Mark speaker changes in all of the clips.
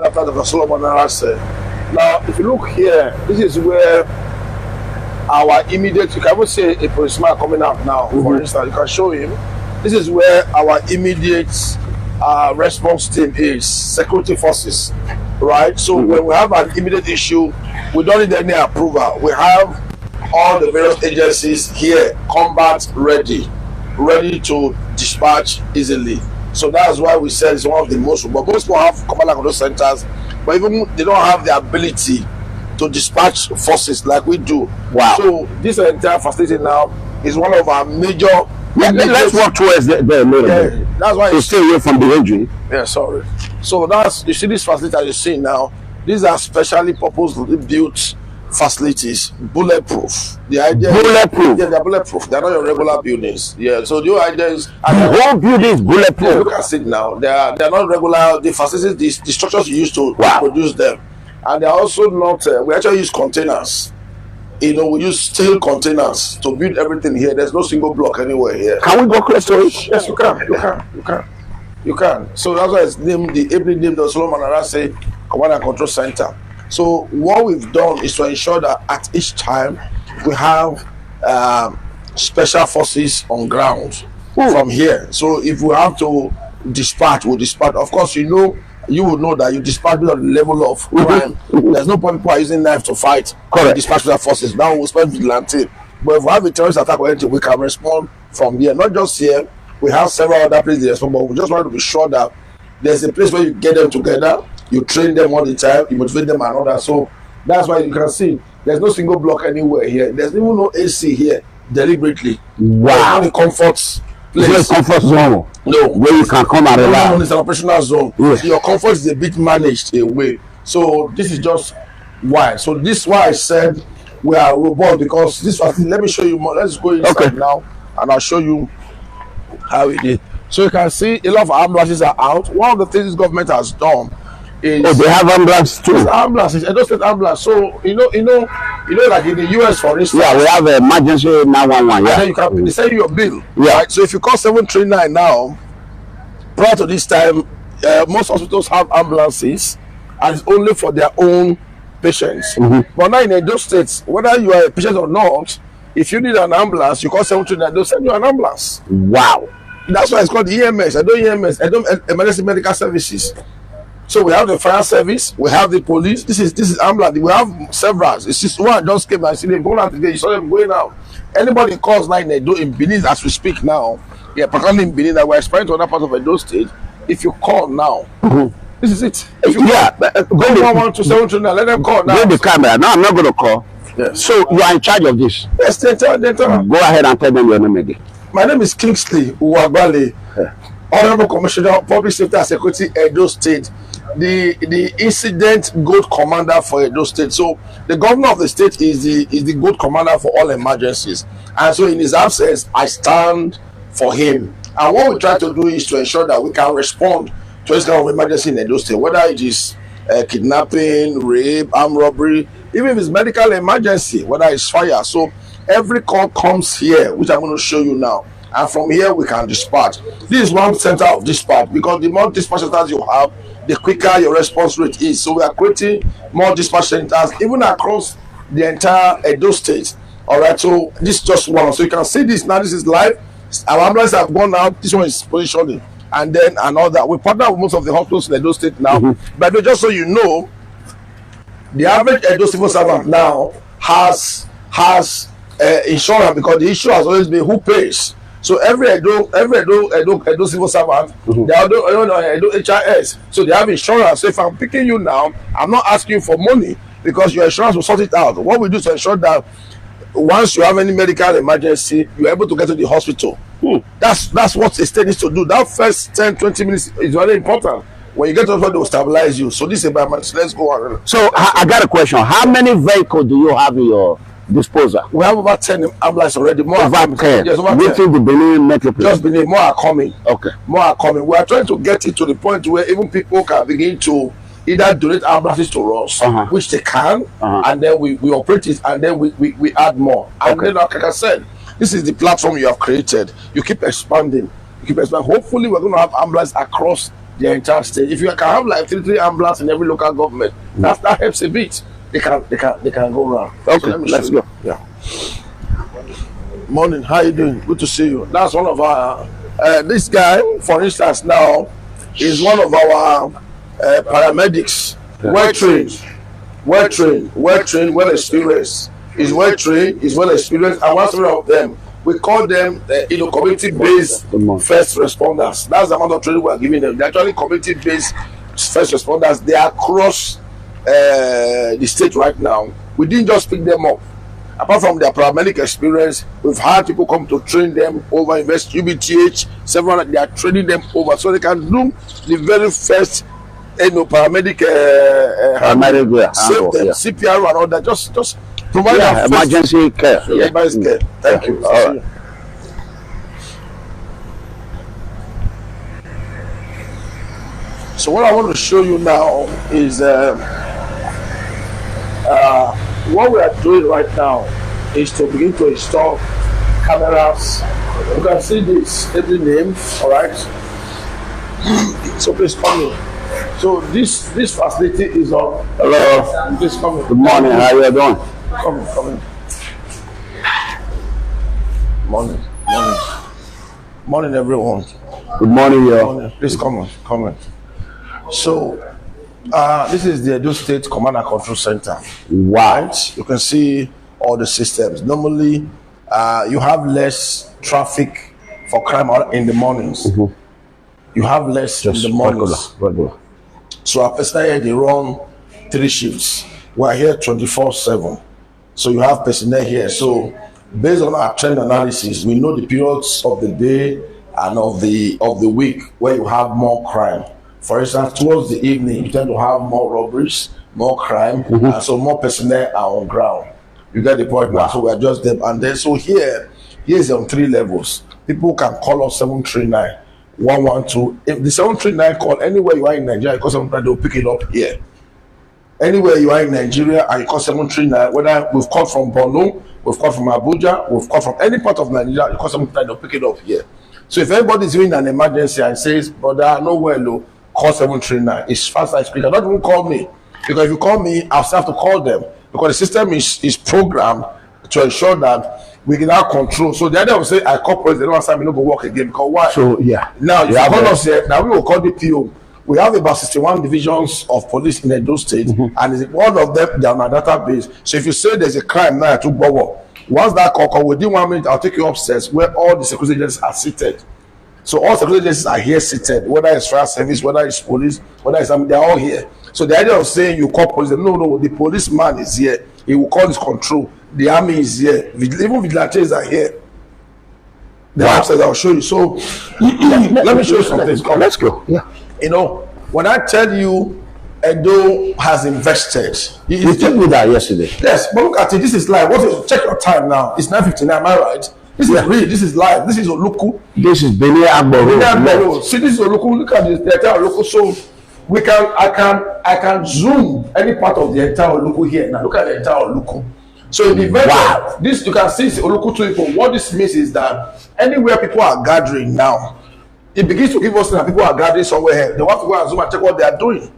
Speaker 1: After the Solomon said. Now, if you look here, this is where our immediate, you can even say a policeman coming out now, for instance, you can show him. This is where our immediate response team is, security forces, right? So when we have an immediate issue, we don't need any approval. We have all the various agencies here, combat ready to dispatch easily. So that's why we said it's one of the most, but most people have command and control centers, but even they don't have the ability to dispatch forces like we do.
Speaker 2: Wow.
Speaker 1: So this entire facility now is one of our major.
Speaker 2: Yeah, let's walk towards the little bit.
Speaker 1: That's why
Speaker 2: to stay away from the injury.
Speaker 1: Yeah, sorry. So that's, you see this facility that you see now, these are specially purposely built facilities, bulletproof. The idea
Speaker 2: bulletproof.
Speaker 1: Yeah, they're bulletproof. They're not your regular buildings. Yeah. So the idea is
Speaker 2: the whole building is bulletproof.
Speaker 1: Yeah, look at it now. They're not regular. The facilities, the structures you used to produce them, and they're also not. We actually use containers. You know, we use steel containers to build everything here. There's no single block anywhere here.
Speaker 2: Can we go close to it?
Speaker 1: Yes, you can. You can. So that's why it's named the Solomon Arase Command and Control Center. So what we've done is to ensure that at each time we have special forces on ground from here. So if we have to dispatch, we'll dispatch. Of course, you would know that you dispatch on the level of crime. There's no point people are using knife to fight. Correct. Dispatch their forces. Now we'll spend vigilante. But if we have a terrorist attack or anything, we can respond from here. Not just here. We have several other places to respond, but we just want to be sure that there's a place where you get them together. You train them all the time, you motivate them and all that. So that's why you can see there's no single block anywhere here. There's even no AC here deliberately.
Speaker 2: Wow.
Speaker 1: There's no comfort place.
Speaker 2: It's a comfort zone.
Speaker 1: No.
Speaker 2: Where you can come and relax.
Speaker 1: No, it's an operational zone. Yes. Your comfort is a bit managed away. So this is just why. So this is why I said we are robust, because this was, let me show you more. Let's go inside now and I'll show you how it is. So you can see a lot of ambulances are out. One of the things this government has done is
Speaker 2: they have ambulance too.
Speaker 1: Ambulances, Edo State ambulance. So you know, like in the US, for instance.
Speaker 2: Yeah, we have emergency 911. Yeah,
Speaker 1: and then they send you your bill.
Speaker 2: Yeah.
Speaker 1: Right? So if you call 739 now, prior to this time, most hospitals have ambulances, and it's only for their own patients. But now in Edo State, whether you are a patient or not, if you need an ambulance, you call 739, they'll send you an ambulance.
Speaker 2: Wow.
Speaker 1: That's why it's called EMS. Edo Emergency Medical Services. So we have the fire service, we have the police. This is ambulance. We have several. It's just one just came and see them going out today. You saw them going out. Anybody calls like Edo in Benin as we speak now, particularly in Benin, that we're expanding to other parts of Edo State. If you call now, this is it. If you go 112 now, let them call now.
Speaker 2: Go the camera. No, I'm not going to call.
Speaker 1: Yes.
Speaker 2: So you are in charge of this.
Speaker 1: Yes, they tell.
Speaker 2: Go ahead and tell them your name again.
Speaker 1: My name is Kingsley Uwabale, Honorable Commissioner of Public Safety and Security, Edo State, the incident gold commander for Edo State. So the governor of the state is the gold commander for all emergencies, and so in his absence, I stand for him. And what we try to do is to ensure that we can respond to this kind of emergency in Edo State, whether it is kidnapping, rape, armed robbery, even if it's medical emergency, whether it's fire. So every call comes here, which I'm going to show you now. And from here, we can dispatch. This is one center of dispatch, because the more dispatch centers you have, the quicker your response rate is. So we are creating more dispatch centers, even across the entire Edo State. All right, so this is just one. So you can see this now. This is live. Our ambulances have gone out. This one is positioning. And then another. We partner with most of the hospitals in Edo State now. But just so you know, the average Edo civil servant now has insurance, because the issue has always been who pays. So every Edo civil servant, they are Edo HIS, so they have insurance. So if I'm picking you now, I'm not asking you for money, because your insurance will sort it out. What we do is to ensure that once you have any medical emergency, you're able to get to the hospital. That's what the state needs to do. That first 10-20 minutes is very important. When you get to the hospital, they will stabilize you. So this is about months. Let's go on.
Speaker 2: So I got a question. How many vehicles do you have in your disposal?
Speaker 1: We have over 10 ambulances already. More
Speaker 2: over 10.
Speaker 1: Yes, over 10.
Speaker 2: Within the Benin Metropolis.
Speaker 1: Just Benin. More are coming.
Speaker 2: Okay.
Speaker 1: More are coming. We are trying to get it to the point where even people can begin to either donate ambulances to us, which they can, and then we operate it, and then we add more. And then, like I said, this is the platform you have created. You keep expanding. Hopefully, we're going to have ambulances across the entire state. If you can have like three ambulances in every local government, that helps a bit. They can go around.
Speaker 2: Okay,
Speaker 1: So
Speaker 2: let's go.
Speaker 1: Yeah. Morning, how you doing? Good to see you. That's one of our this guy, for instance, now is one of our paramedics. Well trained, well experienced. He's well trained, he's well experienced, and one of them, we call them community-based first responders. That's the amount of training we are giving them. They're actually community-based first responders. They are across the state right now. We didn't just pick them up. Apart from their paramedic experience, we've had people come to train them over Invest UBTH. Several, they are training them over so they can do the very first paramedic save them, CPR and all that. Just provide
Speaker 2: emergency care.
Speaker 1: Emergency care. Thank you.
Speaker 2: All right.
Speaker 1: So what I want to show you now is what we are doing right now is to begin to install cameras. You can see this every name, all right? So please come in. So this facility is on.
Speaker 2: Hello.
Speaker 1: Please come in.
Speaker 2: Good morning. How you doing?
Speaker 1: Come in. Morning, everyone.
Speaker 2: Good morning, yo.
Speaker 1: Morning. Please come in. So this is the Edo State Command and Control Center.
Speaker 2: Wow.
Speaker 1: Right? You can see all the systems. Normally, you have less traffic for crime in the mornings. Mm-hmm. You have less just in the mornings.
Speaker 2: Regular.
Speaker 1: So our personnel here, they run 3 shifts. We are here 24/7. So you have personnel here. So based on our trend analysis, we know the periods of the day and of the week where you have more crime. For instance, towards the evening, you tend to have more robberies, more crime, and so more personnel are on ground. You get the point now. So we adjust them, and then so here's on 3 levels. People can call us 739-112. If the 739 call anywhere you are in Nigeria, you call 739, they'll pick it up here. Anywhere you are in Nigeria and you call 739, whether we've called from Borno, we've called from Abuja, we've called from any part of Nigeria, you call 739, they'll pick it up here. So if anybody is doing an emergency and says, brother, nowhere low, call 739. It's fast as quick. Don't even call me, because if you call me, I'll still have to call them, because the system is programmed to ensure that we can have control. So the idea of say I call police, they don't answer me, no go work again. Because why?
Speaker 2: So yeah.
Speaker 1: Now you call us here. Now we will call the PO. We have about 61 divisions of police in Edo State, and one of them they are on our database. So if you say there's a crime now to Bowo, once that call within 1 minute, I'll take you upstairs where all the security agencies are seated. So all security agencies are here seated, whether it's fire service, whether it's police, whether it's they're all here. So the idea of saying you call police, no, the policeman is here. He will call his control. The army is here. Even vigilantes are here. The upstairs, I'll show you. So let me show you something.
Speaker 2: Let's go. Yeah.
Speaker 1: You know, when I tell you Edo has invested,
Speaker 2: you told me that yesterday.
Speaker 1: Yes, but look at it. This is live. Check your time now. It's 9:59. Am I right? This is real. This is live. This is Oluku.
Speaker 2: This is Benin Agboro.
Speaker 1: See, this is Oluku. Look at the entire Oluku. So I can zoom any part of the entire Oluku here. Now look at the entire Oluku. So in the event of this, you can see Oluku 2 people. What this means is that anywhere people are gathering now, it begins to give us that people are gathering somewhere here. They want to go and zoom and check what they are doing.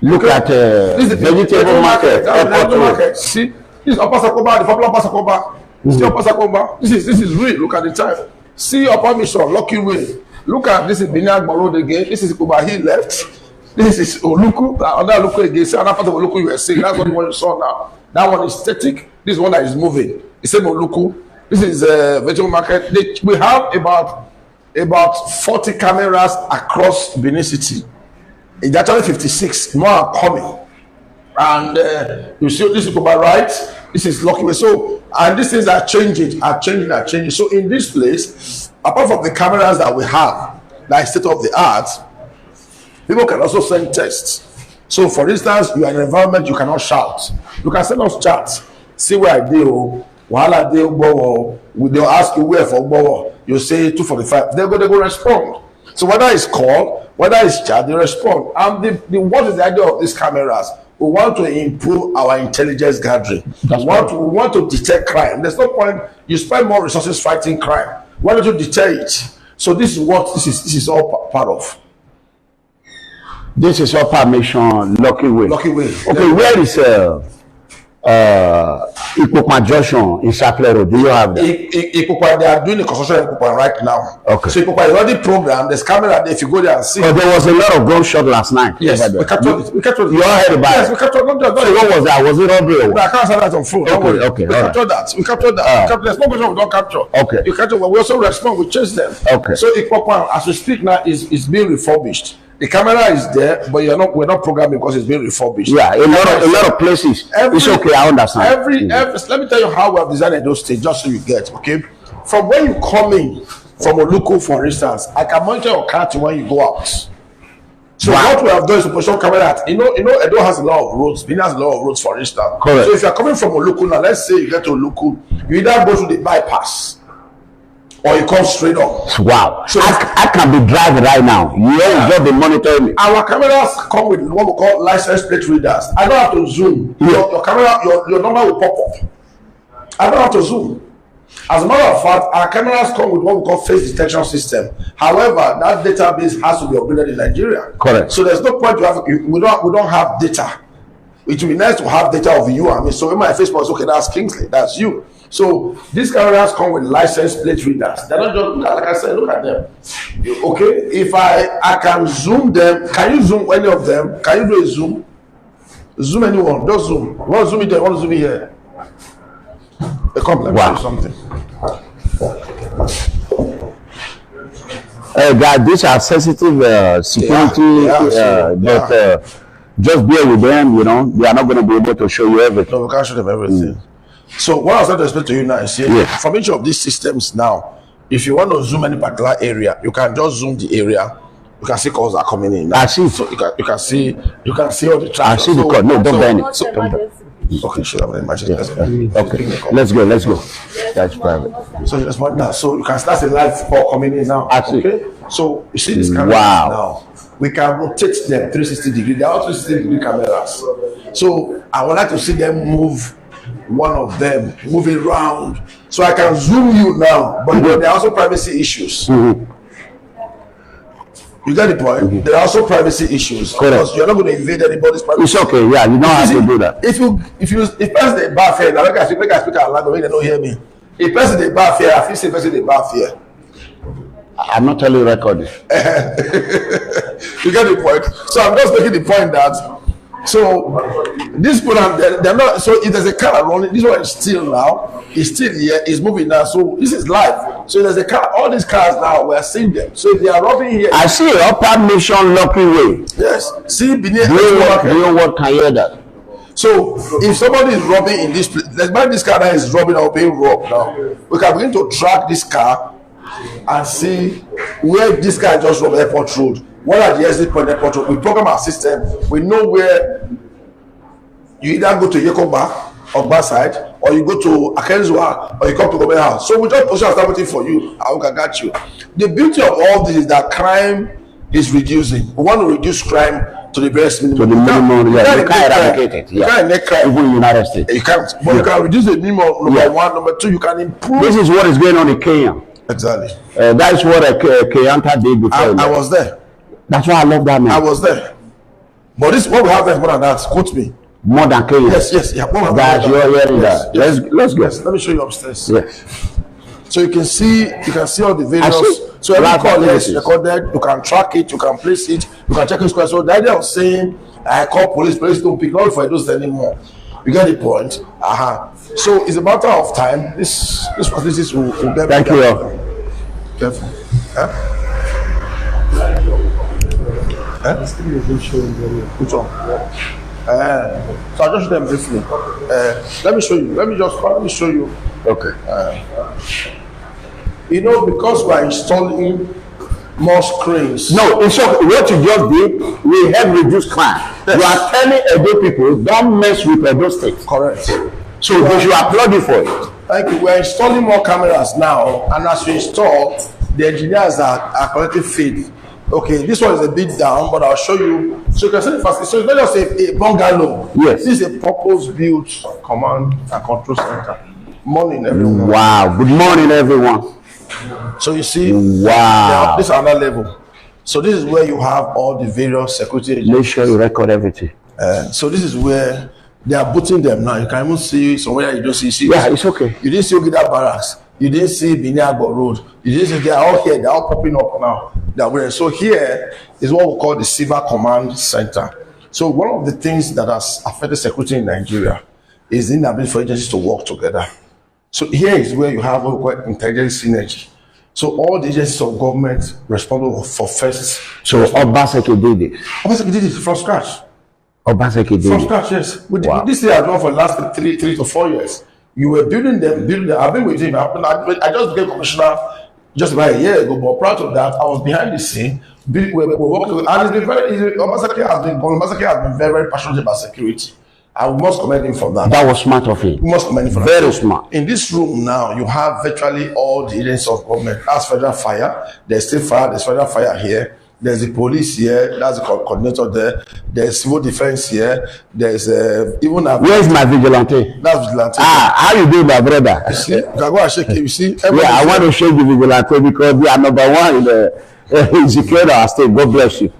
Speaker 2: Look at this is the vegetable market.
Speaker 1: See, this is Upper Sakoba, the popular Upper Sakoba. See Upper Sakoba. This is real. Look at the time. See Upper Mission, Lucky Way. Look at this is Benin Agboro again. This is Kubahi left. This is Oluku. Another Oluku again. See another part of Oluku you were seeing. That's what the one you saw now. That one is static. This one that is moving. The same Oluku. This is vegetable market. We have about 40 cameras across Benin City. It's actually 56. More are coming. And you see this is Kuba right. This is Lucky Way. So, and these things are changing. So in this place, apart from the cameras that we have, like state of the art, people can also send texts. So for instance, you are in an environment you cannot shout. You can send us chats. See where I do. Wahala dey Bowo. They'll ask you where for Bowo. You say 245. They go respond. So whether it's call, whether it's chat, they respond. And what is the idea of these cameras? We want to improve our intelligence gathering. We want to detect crime. There's no point you spend more resources fighting crime. Why don't you deter it? So this is what this is all part of.
Speaker 2: This is Upper Mission, Lucky Way.
Speaker 1: Lucky Way.
Speaker 2: Okay, where is Ikokma Junction in Sapele Road? Do you have that?
Speaker 1: Ikokma, they are doing the construction in Ikokma right now.
Speaker 2: Okay.
Speaker 1: So Ikokma is already programmed. There's camera there if you go there and see.
Speaker 2: Oh, there was a lot of gunshot last night.
Speaker 1: Yes, we captured it. We captured it.
Speaker 2: You all heard about it?
Speaker 1: Yes, we captured it.
Speaker 2: So what was that? Was it robbery or what?
Speaker 1: I can't say that on phone.
Speaker 2: Okay,
Speaker 1: We captured that. We captured that. There's no question we don't capture.
Speaker 2: Okay.
Speaker 1: You capture, we also respond. We chase them.
Speaker 2: Okay.
Speaker 1: So Ikokma, as we speak now, is being refurbished. The camera is there, but we're not programming because it's being refurbished.
Speaker 2: Yeah, a lot of places. It's okay, I understand.
Speaker 1: Every let me tell you how we have designed those states, just so you get, okay? From when you come in from Oluko, for instance, I can monitor your car to when you go out. So what we have done is to position camera at, Edo has a lot of roads, Benin has a lot of roads, for instance.
Speaker 2: Correct.
Speaker 1: So if you're coming from Oluko now, let's say you get to Oluko, you either go through the bypass or you come straight up.
Speaker 2: Wow. So I can be driving right now. You just be monitoring me.
Speaker 1: Our cameras come with what we call license plate readers. I don't have to zoom. Your camera, your number will pop up. I don't have to zoom. As a matter of fact, our cameras come with what we call face detection system. However, that database has to be upgraded in Nigeria.
Speaker 2: Correct.
Speaker 1: So there's no point to have. We don't have data. It would be nice to have data of you and me. So when my face was okay, that's Kingsley, that's you. So these cameras come with license plate readers. They're not just, like I said, look at them. Okay, if I can zoom them, can you zoom any of them? Can you do a zoom? Zoom anyone, just zoom. You want to zoom it there, you want to zoom it here. A compliment or something.
Speaker 2: Guys, these are sensitive security, but just bear with them, they are not going to be able to show you everything.
Speaker 1: No, we can't show them everything. So what I was going to explain to you now is from each of these systems now, if you want to zoom any particular area, you can just zoom the area. You can see calls are coming in. Now.
Speaker 2: I see.
Speaker 1: So you can see all the traffic.
Speaker 2: I see the call. No, don't burn it.
Speaker 1: Okay, sure. I'm emergency.
Speaker 2: Okay, let's go. That's private.
Speaker 1: So that's what now. So you can start the live call coming in now.
Speaker 2: I see.
Speaker 1: Okay. So you see this camera now. We can rotate them 360 degrees. They are 360 degree cameras. So I would like to see them move. One of them moving around, so I can zoom you now. But there are also privacy issues. You get the point. There are also privacy issues because you're not going to invade anybody's privacy.
Speaker 2: It's okay. Yeah, you know how to do that.
Speaker 1: If person the bar fair, now I speak out loud, they don't hear me. If person the bar fair, I feel say person the bar fair.
Speaker 2: I'm not telling you recording.
Speaker 1: You get the point. So I'm just making the point that. So this program, they're not. So if there's a car running, this one is still now. It's still here. It's moving now. So this is live. So there's a car. All these cars now, we're seeing them. So if they are robbing here,
Speaker 2: I see Upper Mission, Lucky Way.
Speaker 1: Yes. See, Benin.
Speaker 2: Do you what can hear that?
Speaker 1: So if somebody is robbing in this place, let's buy this car that is robbing or being robbed now. We can begin to track this car and see where this guy just robbed Airport Road. What are the exit point airport road? We program our system. We know where you either go to Yekoba or Barside, or you go to Akenzua, or you come to Government House. So we just position and start waiting for you, and we can get you. The beauty of all this is that crime is reducing. We want to reduce crime to the best minimum.
Speaker 2: To the minimum, yeah. You can't eradicate it.
Speaker 1: You can't make crime.
Speaker 2: Even in the United States.
Speaker 1: You can't. But you can reduce the minimum, number one. Number two, you can improve.
Speaker 2: This is what is going on in Kenya.
Speaker 1: Exactly.
Speaker 2: That's what Kenyanta did before.
Speaker 1: I was there.
Speaker 2: That's why I love that man.
Speaker 1: I was there. But this what we have there more than that. Quote me.
Speaker 2: More than Kenya.
Speaker 1: Yes. Yeah.
Speaker 2: Guys, you're hearing that.
Speaker 1: Yes.
Speaker 2: Let's go.
Speaker 1: Yes. Let me show you upstairs.
Speaker 2: Yes.
Speaker 1: So you can see all the videos. So every call is recorded. You can track it. You can place it. You can check it. So the idea of saying I call police don't pick up for those anymore. You get the point. So it's a matter of time. This facilities will get.
Speaker 2: Thank you.
Speaker 1: Careful. Which one? So I'll just show them briefly. Let me show you. Let me show you.
Speaker 2: Okay.
Speaker 1: Because we are installing more screens.
Speaker 2: No, it's okay. What you just did, we have reduced crime. Yes. You are telling Edo people, don't mess with Edo State.
Speaker 1: Correct.
Speaker 2: So they should applaud you for it.
Speaker 1: Thank you. We are installing more cameras now, and as we install, the engineers are collecting feed. Okay, this one is a bit down, but I'll show you. So you can see the facility. So it's not just a bungalow.
Speaker 2: Yes.
Speaker 1: This is a purpose-built command and control center. Morning, everyone.
Speaker 2: Wow. Good morning, everyone.
Speaker 1: So you see,
Speaker 2: wow.
Speaker 1: this is another level. So this is where you have all the various security agencies.
Speaker 2: Make sure you record everything.
Speaker 1: So this is where they are booting them now. You can even see somewhere you don't see.
Speaker 2: Yeah, it's okay.
Speaker 1: You didn't see Ogida Barracks. You didn't see Biniago Road. You didn't see, they are all here. They are all popping up now. So here is what we call the Civil Command Center. So one of the things that has affected security in Nigeria is the inability for agencies to work together. So here is where you have what we call intelligence synergy. So all the agencies of government responsible for first.
Speaker 2: So Obaseki did it.
Speaker 1: Obaseki did it from scratch.
Speaker 2: Obaseki did
Speaker 1: From
Speaker 2: it.
Speaker 1: scratch, yes.
Speaker 2: Wow.
Speaker 1: This year I've done for the last three to 4 years. You were building them. I've been with him. I just became commissioner just about a year ago, but prior to that, I was behind the scene. We're working, and it's been Obaseki has been very, very passionate about security. I must commend him for that.
Speaker 2: That was smart of him.
Speaker 1: We must commend him for
Speaker 2: Very
Speaker 1: that.
Speaker 2: smart.
Speaker 1: In this room now, you have virtually all the agencies of government. That's federal fire. There's state fire. There's federal fire here. There's the police here. That's the coordinator there. There's civil defense here. There's even a.
Speaker 2: Where's my vigilante?
Speaker 1: That's vigilante.
Speaker 2: How you doing, my brother?
Speaker 1: You see, you can go and shake it. You see,
Speaker 2: Yeah, I want to shake the vigilante because we are number one in the security our state. God bless you.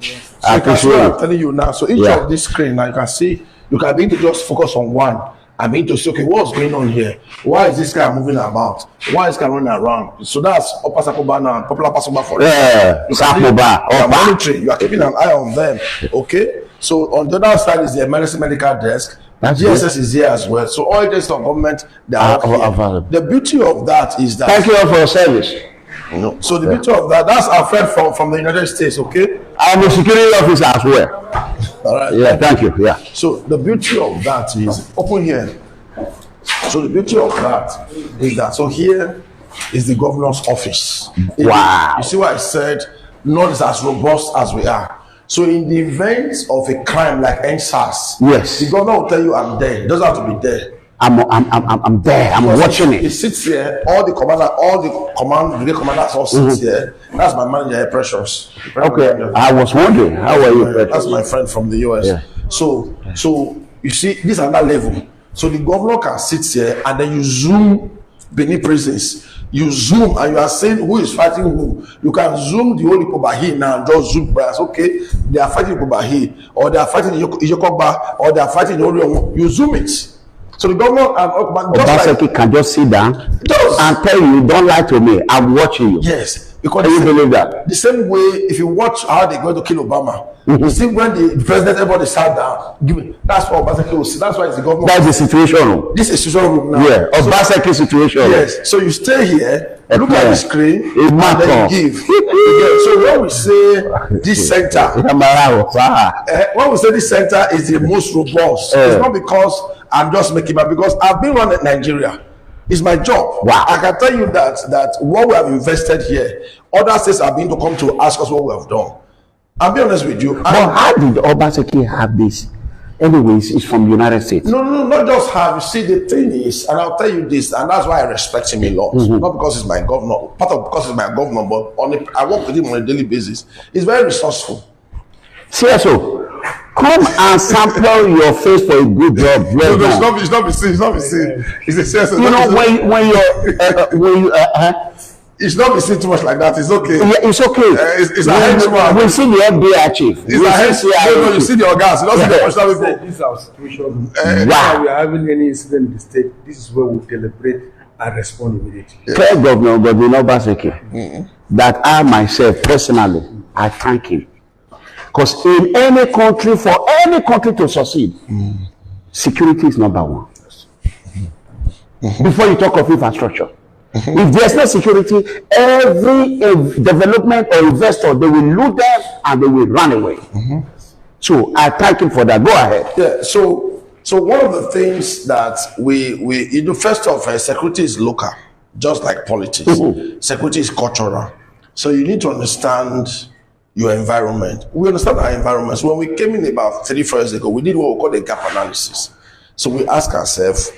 Speaker 2: I appreciate
Speaker 1: what I'm
Speaker 2: it.
Speaker 1: telling you now. So each of this screen now, you can see, you can begin to just focus on one. I mean to say, okay, what's going on here? Why is this guy moving about? Why is this guy running around? So that's Upper Sakoba now, popular Pasoba for
Speaker 2: Yeah,
Speaker 1: you
Speaker 2: Sakoba.
Speaker 1: are monitoring, you are keeping an eye on them. Okay. So on the other side is the emergency medical desk.
Speaker 2: That's
Speaker 1: GSS is here as well. So all agencies of government, they are
Speaker 2: available.
Speaker 1: The beauty of that is that.
Speaker 2: Thank you all for your service.
Speaker 1: No. So the beauty of that, that's our friend from the United States, okay?
Speaker 2: I'm a security officer as well.
Speaker 1: All right.
Speaker 2: Yeah, thank you. Yeah.
Speaker 1: So the beauty of that is open here. So the beauty of that is that here is the governor's office.
Speaker 2: Wow.
Speaker 1: You see what I said? Not as robust as we are. So in the event of a crime like NSAS,
Speaker 2: yes,
Speaker 1: the governor will tell you I'm there. He doesn't have to be there.
Speaker 2: I'm there. I'm watching it.
Speaker 1: He sits here. All the brigade commanders all sit here. That's my manager, Precious.
Speaker 2: Okay. I was wondering, how are you, Precious?
Speaker 1: That's my friend from the US.
Speaker 2: Yeah.
Speaker 1: So you see, this is another level. So the governor can sit here and then you zoom Benin prisons. You zoom and you are saying who is fighting who. You can zoom the whole Ikobahi now and just zoom prayers. Okay, they are fighting Ikobahi, or they are fighting Ijokoba, or they are fighting the Orion. You zoom it. So the governor and
Speaker 2: Obaseki can just sit down and tell you, don't lie to me, I'm watching you.
Speaker 1: Yes. Because
Speaker 2: you believe that?
Speaker 1: The same way, if you watch how they go to kill Obama, you see when the president, everybody sat down, that's what Obaseki will see. That's why it's the government.
Speaker 2: That's the situation room.
Speaker 1: This is the situation room now.
Speaker 2: Yeah, Obaseki situation.
Speaker 1: Yes. So you stay here, look at the screen, and then you give. So when we say this center, when we say this center is the most robust, it's not because I'm just making it, because I've been running Nigeria. It's my job.
Speaker 2: Wow.
Speaker 1: I can tell you that what we have invested here, other states are being to come to ask us what we have done. I'll be honest with you.
Speaker 2: But how did Obaseki have this? Anyways, it's from the United States.
Speaker 1: No, not just have. You see, the thing is, and I'll tell you this, and that's why I respect him a lot. Not because he's my governor, because he's my governor, but I work with him on a daily basis. He's very resourceful.
Speaker 2: CSO, come and sample your face for a good job.
Speaker 1: It's not be seen. It's a CSO.
Speaker 2: You know, when you
Speaker 1: it's not be seen too much like that. It's okay.
Speaker 2: Yeah, it's okay.
Speaker 1: It's a henchman.
Speaker 2: We see the FBI chief.
Speaker 1: It's a henchman. No, you see the organs. You don't see the professional people.
Speaker 3: This is our situation.
Speaker 2: Wow.
Speaker 3: We are having any incident in the state. This is where we deliberate and respond immediately.
Speaker 2: Tell Governor Obaseki that I myself personally, I thank him. Because in any country, for any country to succeed, security is number one. Before you talk of infrastructure. If there's no security, every development or investor, they will loot them and they will run away. So I thank him for that. Go ahead.
Speaker 1: Yeah. So one of the things that we you know, first off, security is local, just like politics. Security is cultural. So you need to understand your environment. We understand our environment. So when we came in about 3 years ago, we did what we call the gap analysis. So we ask ourselves,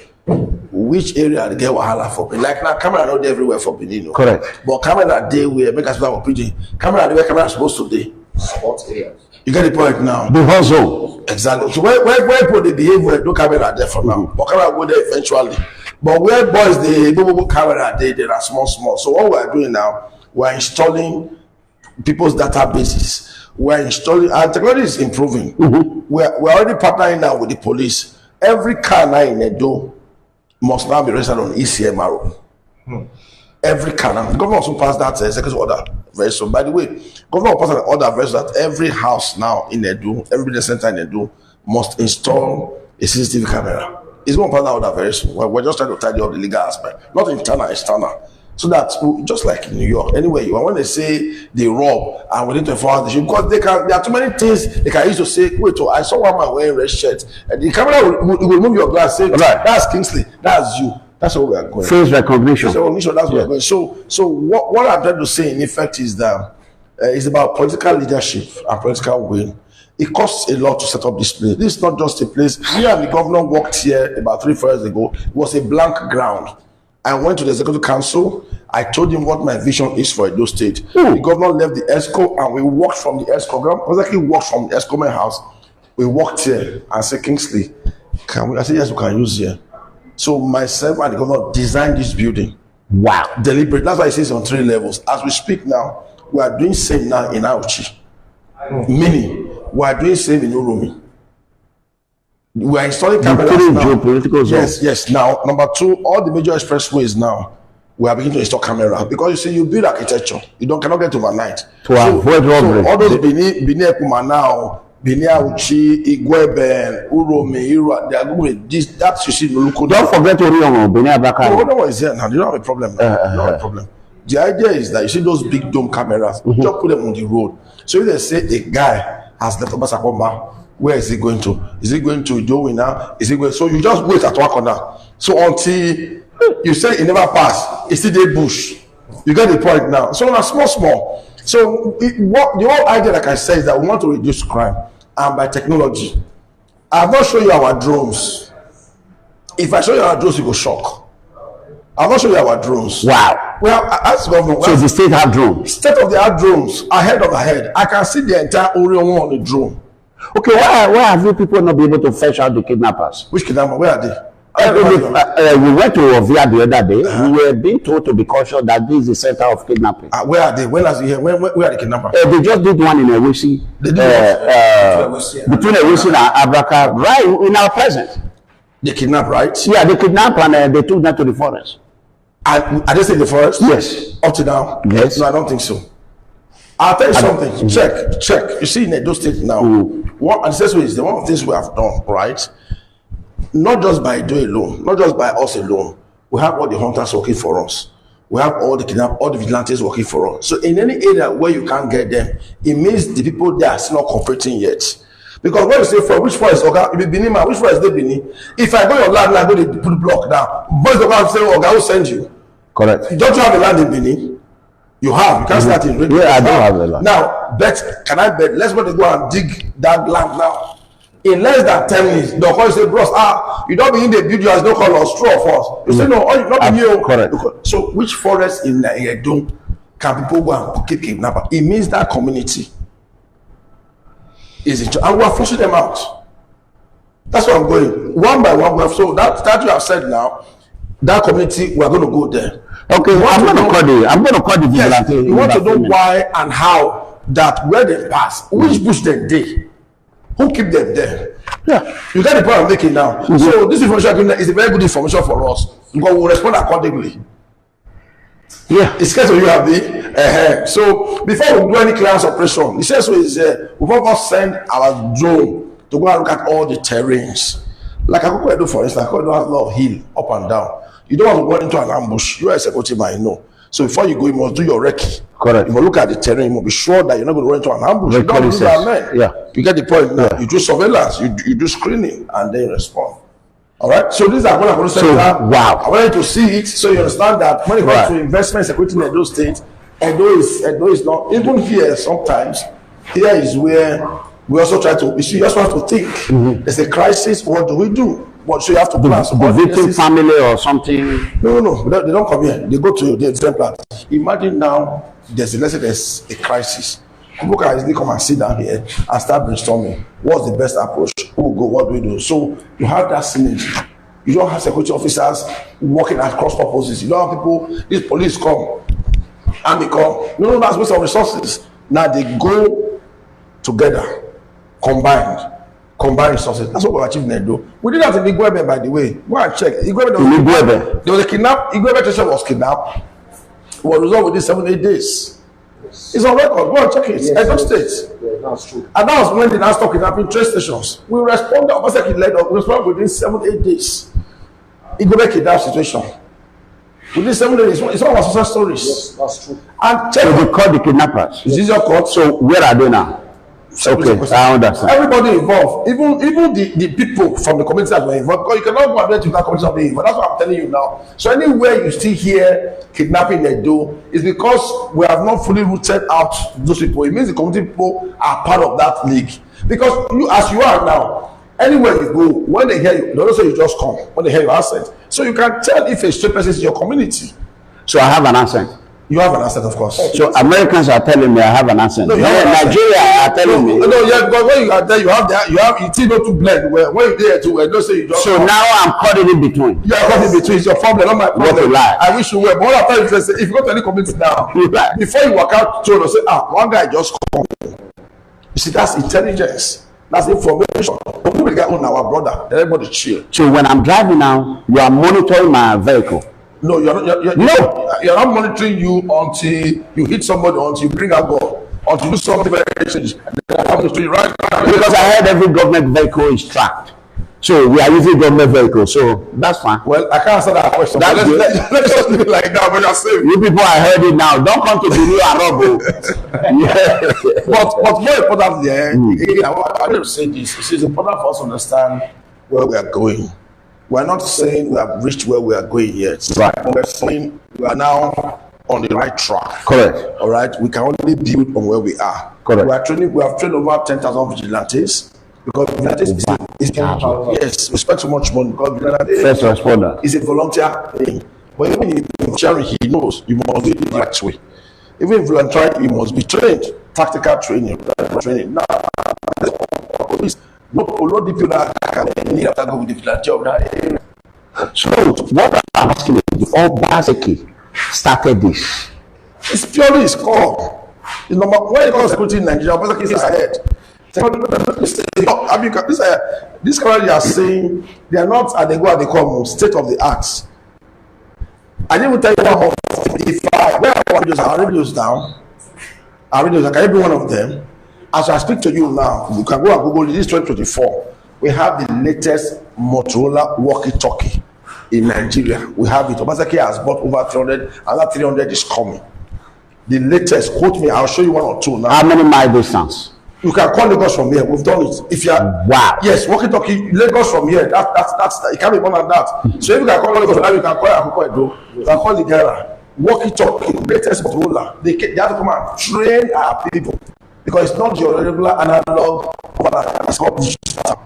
Speaker 1: which area they get wahala for Benin? Like now, camera not there everywhere for Benin.
Speaker 2: Correct.
Speaker 1: But camera that day we make us start preaching. Camera where camera is supposed to be. Sports areas. You get the point now.
Speaker 2: The hustle.
Speaker 1: Exactly. So where people they behave well, no camera there for now. But camera go there eventually. But where boys they camera they are small. So what we are doing now, we are installing people's databases. We're installing, and technology is improving. We're already partnering now with the police. Every car now in Edo must now be registered on ECMRO. Every car now. The government also passed that executive order very soon. By the way, government passed an order very soon that every house now in Edo, every business center in Edo must install a CCTV camera. It's going to pass that order very soon. We're just trying to tidy up the legal aspect, not internal, external. So that just like in New York, anywhere you are, when they say they rob and within 24 hours, they should, because there are too many things they can use to say, wait, oh, I saw one man wearing red shirt, and the camera will remove your glass, say, right, that's Kingsley, that's you. That's what we are going.
Speaker 2: Face recognition.
Speaker 1: Face recognition, that's what we're going. So what I'm trying to say in effect is that it's about political leadership and political will. It costs a lot to set up this place. This is not just a place. Me and the governor walked here about 3-4 years ago. It was a blank ground. I went to the executive council. I told him what my vision is for Edo State. The governor left the ESCO and we walked from the ESCO ground. Exactly walked from the ESCO house. We walked here and said, Kingsley, can we? I said, yes, we can use here. So myself and the governor designed this building.
Speaker 2: Wow.
Speaker 1: Deliberate. That's why it says on 3 levels. As we speak now, we are doing same now in Auchi. Meaning, we are doing same in Uromi. We are installing cameras now. Yes. Now, number 2, all the major expressways now, we are beginning to install cameras because you see, you build architecture, you cannot get overnight.
Speaker 2: To avoid robbery.
Speaker 1: So all those Benin Ekuma now, Benin Auchi, Igweben, Uromi, they are going this. That you see,
Speaker 2: don't forget to read Benin Abaka.
Speaker 1: No, no one is here now. You don't have a problem. You don't have a problem. The idea is that you see those big dome cameras, just put them on the road. So if they say a guy has left Obasakomba, where is he going to? Is he going to Joey now? Is he going? So you just wait at one corner. So until you say it never pass, it's still the bush. You get the point now. So now small. So what the whole idea, like I said, is that we want to reduce crime, and by technology. I have not shown you our drones. If I show you our drones, you go shock. I'll not show you our drones.
Speaker 2: Wow.
Speaker 1: Well, as government,
Speaker 2: so the state have drones.
Speaker 1: State of the art drones, ahead. I can see the entire Orion on the drone.
Speaker 2: Okay, why have you people not been able to fetch out the kidnappers?
Speaker 1: Which kidnapper? Where are they?
Speaker 2: We went to Ovia the other day. We were being told to be cautious that this is the center of kidnapping.
Speaker 1: Where are they? Where are the kidnappers?
Speaker 2: They just did one in Ewisi. Between Ewisi and Abraka, right in our presence.
Speaker 1: They kidnapped, right?
Speaker 2: Yeah, they kidnapped and they took them to the forest.
Speaker 1: And are they still in the forest?
Speaker 2: Yes.
Speaker 1: Up to now?
Speaker 2: Yes.
Speaker 1: No, I don't think so. I'll tell you something. Check. You see, in Edo State now, what and this is the one of the things we have done, right? Not just by Edo alone, not just by us alone. We have all the hunters working for us. We have all the vigilantes working for us. So in any area where you can't get them, it means the people there are still not cooperating yet. Because when you say for which forest, Oga, if it Benin, which forest they Benin? If I go your land, I go to put block down. Boys Oga say, Oga will send you.
Speaker 2: Correct.
Speaker 1: Don't you have a land in Benin? You have. You can't start in radio.
Speaker 2: Yeah, I don't have a land.
Speaker 1: Now, can I bet? Let's go and dig that land now. In less than 10 minutes, the call say, bros, you don't begin the build, you has no call or straw of us. You say, no, you not be new.
Speaker 2: Correct.
Speaker 1: So, which forest in Edo can people go and keep kidnapper? It means that community is in charge. And we are forcing them out. That's where I'm going. One by one, so that you have said now, that community, we are going to go there.
Speaker 2: Okay, I'm going to call the
Speaker 1: yes, you want to know why and how that where they pass, which bush they did, who keep them there. Yeah, you get the point I'm making now. So this information is a very good information for us because we'll respond accordingly.
Speaker 2: Yeah,
Speaker 1: it's case of you have the so before we do any clearance operation, the sense is we first send our drone to go and look at all the terrains. Like I do, for instance, I do have a lot of hill up and down. You don't want to go into an ambush. You are a security man, you know. So before you go, you must do your recce.
Speaker 2: Correct.
Speaker 1: You must look at the terrain. You must be sure that you're not going to run into an ambush. You don't do that, man.
Speaker 2: Yeah.
Speaker 1: You get the point now. Yeah. You do surveillance, you do screening, and then you respond. All right. So these are what I'm going to say.
Speaker 2: So, wow.
Speaker 1: I want you to see it so you understand that when it comes to investment security in Edo State, Edo is not even here. Sometimes here is where we also try to. You see, you just want to think. There's a crisis. What do we do? What so you have to plan.
Speaker 2: The victim family or something.
Speaker 1: No. They don't come here. They go to the exemplar. Imagine now there's a crisis. People can easily come and sit down here and start brainstorming. What's the best approach? Who will go? What do we do? So you have that synergy. You don't have security officers working at cross purposes. You don't have people. These police come, army come. No, that's waste of resources. Now they go together, combined resources. That's what we're achieving in Edo. We did that in Igwebe, by the way. Go and check. Igwebe, there was a kidnap. Igwebe station was kidnapped. It was resolved within 7-8 days. It's on record. Go and check it. Edo State.
Speaker 3: Yeah, that's true.
Speaker 1: And that was when they now stopped kidnapping train stations. We responded. Obaseki led up. We responded within 7-8 days. Igwebe kidnap situation. Within 7 days, it's one of our success stories.
Speaker 3: Yes, that's true.
Speaker 1: And check.
Speaker 2: So they caught the kidnappers.
Speaker 1: Is this your court?
Speaker 2: So where are they now? Okay, I understand.
Speaker 1: Everybody involved, even the people from the community that were involved, because you cannot go and let that community not be involved. That's what I'm telling you now. So anywhere you still hear kidnapping in Edo, is because we have not fully rooted out those people. It means the community people are part of that league. Because you, as you are now, anywhere you go, when they hear you, they don't say you just come. When they hear your accent, so you can tell if a straight person is in your community.
Speaker 2: So I have an accent.
Speaker 1: You have an accent, of course.
Speaker 2: So Americans are telling me I have an accent.
Speaker 1: No,
Speaker 2: Nigeria are telling me.
Speaker 1: No, yeah, because when you are there, you have it still not to blend. When you there too, don't say you just.
Speaker 2: So now I'm caught in between.
Speaker 1: You are caught in between. It's your problem, not my problem.
Speaker 2: What a lie.
Speaker 1: I wish you were. But what I'm saying is, if you go to any community now,
Speaker 2: Right.
Speaker 1: before you walk out, you say, one guy just come. You see, that's intelligence. That's information. But we get on our brother. Everybody chill.
Speaker 2: So when I'm driving now, you are monitoring my vehicle.
Speaker 1: No, you're not monitoring you until you hit somebody, until you bring a gun, until you do something very strange. Right?
Speaker 2: Because I heard every government vehicle is tracked. So we are using government vehicles, so that's fine.
Speaker 1: Well, I can't answer that question.
Speaker 2: That's good.
Speaker 1: Let's just leave it like that. But you're saying
Speaker 2: You people, I heard it now. Don't come to the new Arabo. Yeah.
Speaker 1: but more importantly, again, I want to say this. It's important for us to understand where we are going. We're not saying we have reached where we are going yet.
Speaker 2: Right.
Speaker 1: But we're saying we are now on the right track.
Speaker 2: Correct.
Speaker 1: All right. We can only build on where we are.
Speaker 2: Correct.
Speaker 1: We have trained over 10,000 vigilantes because vigilantes is yes, we spend so much money because
Speaker 2: First responder
Speaker 1: is a volunteer thing. But even if sharing, he knows you must do it the right way. Even if volunteering, you must be trained. Tactical training. Now, no people that can need to go with the vigilante of that area.
Speaker 2: So what I'm asking is, Obaseki started this.
Speaker 1: It's purely his call. It's number when it comes to security in Nigeria, Obaseki is ahead. This currently are saying they are not at the go at the come state of the art. I didn't even tell you about 55. Where are our radios down? Our radios, can you be one of them? As I speak to you now, you can go and Google this 2024. We have the latest Motorola walkie-talkie in Nigeria. We have it. Obaseki has bought over 300, another 300 is coming. The latest, quote me, I'll show you one or two now.
Speaker 2: How many mile distance?
Speaker 1: You can call Lagos from here. We've done it. If you are yes, walkie-talkie Lagos from here. That's it can't be more than that. So if you can call Lagos from here, you can call Akoko Edo. You can call Ligera. Walkie-talkie, latest Motorola. They have to come and train our people because it's not your regular analog. It's called digital.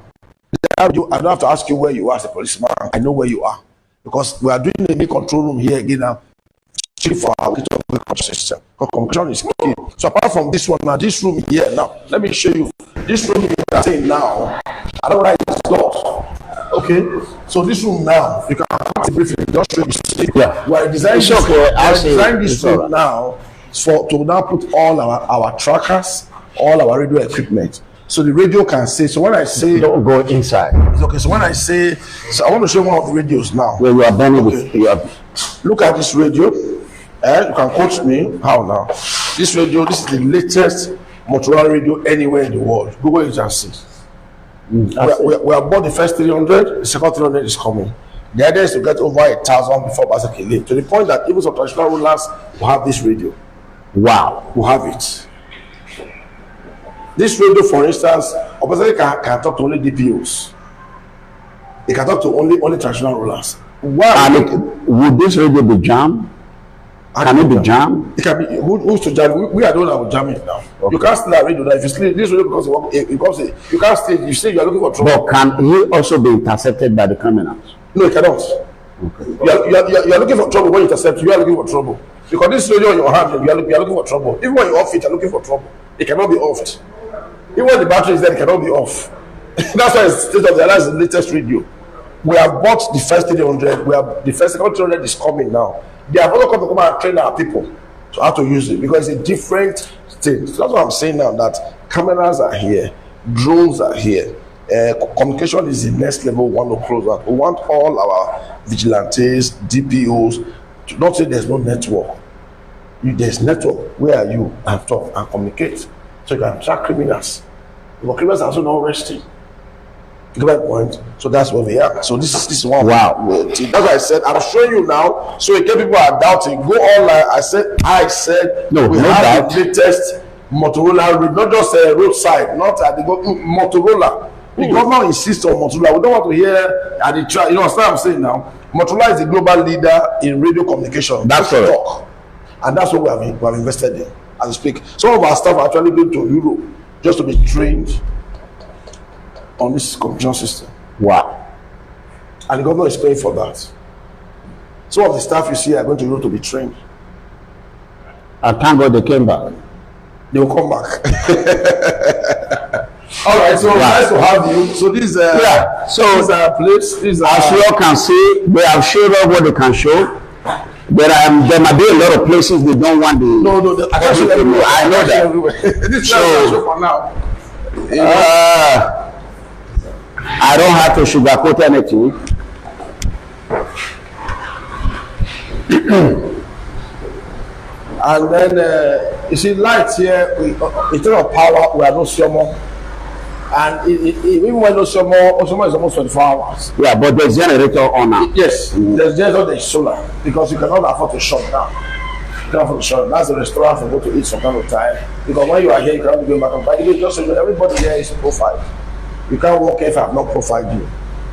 Speaker 1: I don't have to ask you where you are as a policeman. I know where you are because we are doing a new control room here again now. For our system, communication is key. So apart from this one, now this room here now, let me show you. This room you are saying now, I don't write this doors. Okay, so this room now, you can briefly just show you.
Speaker 2: Yeah,
Speaker 1: we are designing this room now to now put all our trackers, all our radio equipment. So the radio can say. So when I say,
Speaker 2: don't go inside.
Speaker 1: It's okay. So when I say, so I want to show one of the radios now.
Speaker 2: Where you are burning with.
Speaker 1: Look at this radio. You can quote me. How now? This radio, this is the latest Motorola radio anywhere in the world. Google it and see. We have bought the first 300, the second 300 is coming. The idea is to get over 1,000 before Obaseki leave, to the point that even some traditional rulers will have this radio.
Speaker 2: Wow.
Speaker 1: Will have it. This radio, for instance, Obaseki can talk to only DPOs. He can talk to only traditional rulers.
Speaker 2: Wow. And would this radio be jammed? Can it be jammed?
Speaker 1: It can be. Who's to jam? We are the one that will jam it now. Okay. You can't steal a radio. If you steal this radio because you can't steal. You say you are looking for trouble.
Speaker 2: But can he also be intercepted by the criminals?
Speaker 1: No, he cannot. Okay. You are looking for trouble when you intercept. You are looking for trouble because this radio in your hand. You are looking for trouble. Even when you off it, you are looking for trouble. It cannot be offed. Even when the battery is there, it cannot be off. That's why it's state of the art is the latest radio. We have bought the first 300. We have the first second 300 is coming now. They have also come and train our people to how to use it because it's a different state. So that's what I'm saying now, that cameras are here, drones are here. Communication is the next level we want to close out. We want all our vigilantes, DPOs, to not say there's no network. There's network. Where are you? And talk and communicate. So you can track criminals. But criminals are also not resting. You get my point? So that's where we are. So this is one.
Speaker 2: Wow.
Speaker 1: That's what I said. I'm showing you now. So in case people are doubting, go online. I said
Speaker 2: No,
Speaker 1: we
Speaker 2: no
Speaker 1: have
Speaker 2: doubt.
Speaker 1: the latest Motorola road, not just a roadside, not at the Motorola. The government insists on Motorola. We don't want to hear at the track. You know what I'm saying now? Motorola is the global leader in radio communication.
Speaker 2: That's correct.
Speaker 1: Talk. And that's what we have invested in as we speak. Some of our staff are actually going to Europe just to be trained on this communication system.
Speaker 2: Wow.
Speaker 1: And the government is paying for that. Some of the staff you see are going to Europe to be trained.
Speaker 2: I thank God they came back.
Speaker 1: They will come back. All right, so nice to have you. So this
Speaker 2: So
Speaker 1: these are plates. These are,
Speaker 2: as you all can see, they have showed up what they can show. There might be a lot of places they don't want the.
Speaker 1: no. I can't show everywhere.
Speaker 2: I know that.
Speaker 1: Everywhere. This is
Speaker 2: So-
Speaker 1: show for now.
Speaker 2: I don't have to sugarcoat anything.
Speaker 1: And then you see lights here. Instead of power, we are no more. And even when no more is almost 24 hours.
Speaker 2: Yeah, but there's generator on now.
Speaker 1: Yes, there's just there's solar because you cannot afford to shut down. You cannot afford to shut down. That's a restaurant for go to eat some kind of time. Because when you are here, you cannot be going back and buy. Just so everybody here is profiled. You can't walk if I have not profiled you.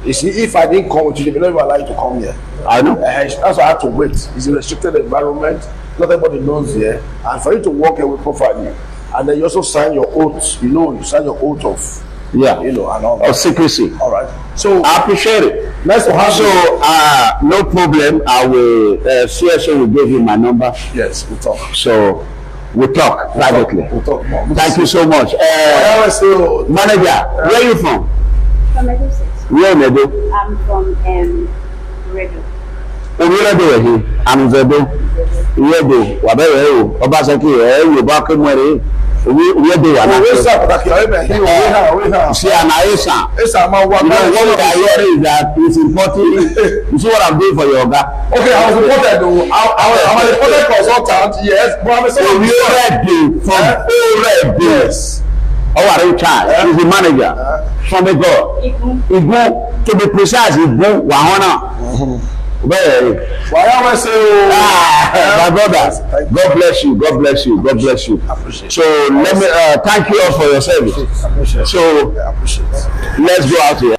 Speaker 1: You see, if I didn't come with you, they will never allow you to come here.
Speaker 2: I know.
Speaker 1: That's why I had to wait. It's a restricted environment. Not everybody knows here. And for you to walk here, we profile you. And then you also sign your oath. You sign your oath of.
Speaker 2: Yeah.
Speaker 1: And all that.
Speaker 2: Of secrecy.
Speaker 1: All right. So
Speaker 2: I appreciate it.
Speaker 1: nice to have you.
Speaker 2: So, no problem. I will, CSO will give you my number.
Speaker 1: Yes, we'll talk.
Speaker 2: So, we'll talk privately.
Speaker 1: We'll talk more.
Speaker 2: Thank you so much. Manager, where are you from?
Speaker 4: From Edo State.
Speaker 2: Where in Edo?
Speaker 4: I'm from Redo.
Speaker 2: Orílẹ̀-èdè yìí, Àmùzẹ̀dó, Ìyẹ́dò, Wàbẹ̀rẹ̀ Ẹ̀rọ, Ọbaṣẹ́kì, Yorùbá Kémúẹ̀rẹ̀, Ìyẹ́dò wà náà.
Speaker 1: Òwe sà pàtàkì ọ̀rẹ́ bẹ̀ kí òwe hàn.
Speaker 2: Ṣé àlàyé sàn?
Speaker 1: Ẹ̀sà máa wá
Speaker 2: You know, what we are hearing is that it's important. You see what I'm doing for your oga?
Speaker 1: Okay, I was reported though. I'm a reported consultant, yes. But I'm a son of the
Speaker 2: Orílẹ̀-èdè from Orílẹ̀-èdè.
Speaker 1: Yes.
Speaker 2: Ọwàrí Charles, he's the manager from Ego. Ego, to be precise, Ego Wahona. Bẹ́ẹ̀
Speaker 1: Wàyà wẹ̀ ṣe o.
Speaker 2: my brother, God bless you, God bless you, God bless you.
Speaker 1: Appreciate.
Speaker 2: So let me thank you all for your service.
Speaker 1: Appreciate.
Speaker 2: So
Speaker 1: I appreciate.
Speaker 2: let's go out here.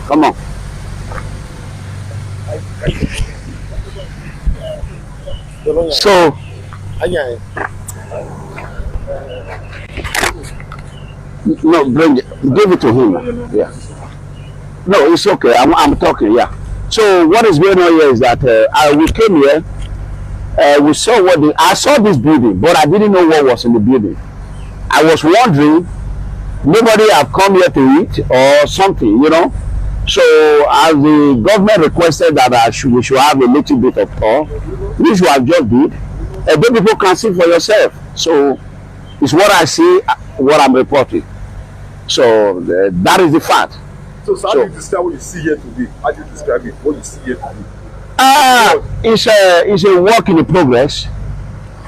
Speaker 2: Come on. So no, bring it. Give it to him. Yeah. No, it's okay. I'm talking. Yeah. So what is going on here is that we came here. We saw I saw this building, but I didn't know what was in the building. I was wondering, nobody have come here to eat or something, So as the government requested that we should have a little bit of tour, which we have just did, then people can see for yourself. So it's what I see, what I'm reporting. So that is the fact.
Speaker 3: So how do you describe what you see here today? How do you describe it? What you see here today?
Speaker 2: It's a work in progress.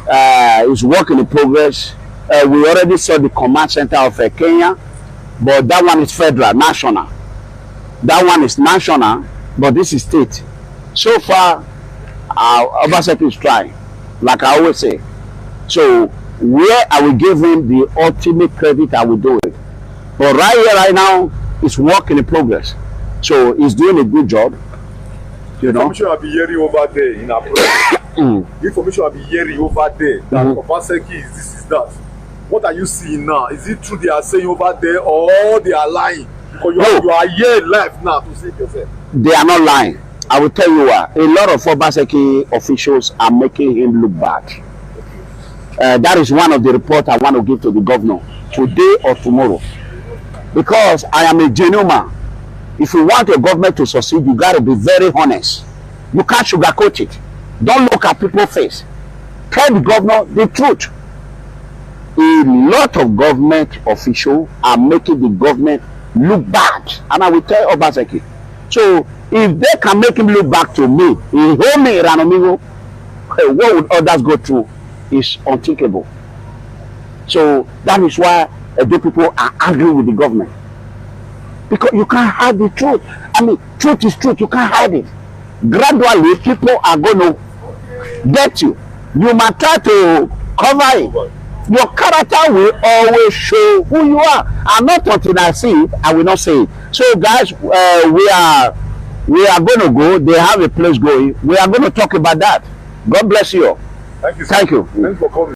Speaker 2: It's work in progress. We already saw the command center of Kenya, but that one is federal, national. That one is national, but this is state. So far, Obaseki is trying, like I always say. So where I will give him the ultimate credit, I will do it. But right here, right now, it's work in progress. So he's doing a good job.
Speaker 3: Information I'll be hearing over there in April. Information I'll be hearing over there that Obaseki is this, is that. What are you seeing now? Is it true they are saying over there or they are lying? Because you are here live now to save yourself.
Speaker 2: They are not lying. I will tell you why. A lot of Obaseki officials are making him look bad. That is one of the reports I want to give to the governor today or tomorrow. Because I am a genuine man. if you want a government to succeed, you got to be very honest. You can't sugarcoat it. Don't look at people's face. Tell the governor the truth. A lot of government officials are making the government look bad, and I will tell Obaseki. So if they can make him look back to me, in home Ranomingo, what would others go through is unthinkable. So that is why the people are angry with the government, because you can't hide the truth. I mean, truth is truth. You can't hide it. Gradually, people are going to get you. You might try to cover it. Your character will always show who you are, and not until I see it, I will not say it. So, guys, we are going to go. They have a place going. We are going to talk about that. God bless you.
Speaker 3: Thank you.
Speaker 2: Thank you.
Speaker 3: Thanks for coming.